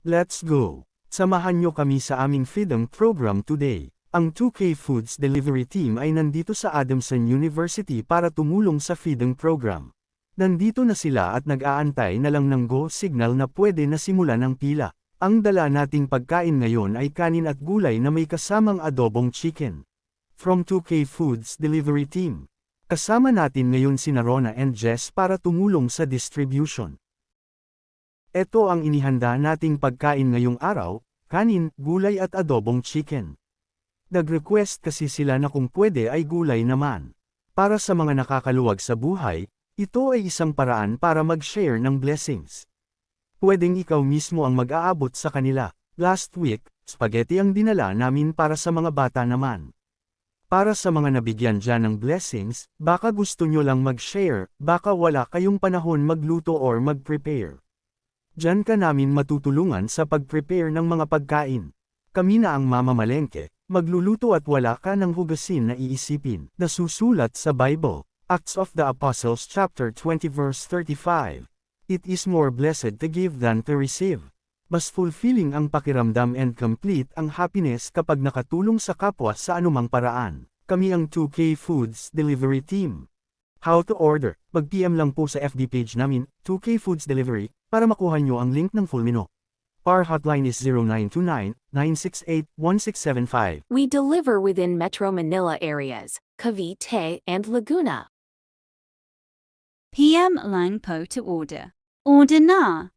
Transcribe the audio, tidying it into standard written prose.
Let's go! Samahan nyo kami sa aming feeding program today. Ang 2K Foods Delivery Team ay nandito sa Adamson University para tumulong sa feeding program. Nandito na sila at nag-aantay na lang ng go signal na pwede na simulan ang pila. Ang dala nating pagkain ngayon ay kanin at gulay na may kasamang adobong chicken. From 2K Foods Delivery Team. Kasama natin ngayon sina Rona and Jess para tumulong sa distribution. Ito ang inihanda nating pagkain ngayong araw, kanin, gulay at adobong chicken. Nag-request kasi sila na kung pwede ay gulay naman. Para sa mga nakakaluwag sa buhay, ito ay isang paraan para mag-share ng blessings. Pwedeng ikaw mismo ang mag-aabot sa kanila. Last week, spaghetti ang dinala namin para sa mga bata naman. Para sa mga nabigyan dyan ng blessings, baka gusto nyo lang mag-share, baka wala kayong panahon magluto or mag-prepare. Diyan ka namin matutulungan sa pag-prepare ng mga pagkain. Kami na ang mamamalengke, magluluto at wala ka ng hugasin na iisipin. Nasusulat sa Bible, Acts of the Apostles chapter 20 verse 35. It is more blessed to give than to receive. Mas fulfilling ang pakiramdam and complete ang happiness kapag nakatulong sa kapwa sa anumang paraan. Kami ang 2K Foods Delivery Team. How to order? Mag-PM lang po sa FB page namin, 2K Foods Delivery, para makuha nyo ang link ng full menu. Our hotline is 0929-968-1675. We deliver within Metro Manila areas, Cavite and Laguna. PM lang po to order. Order na!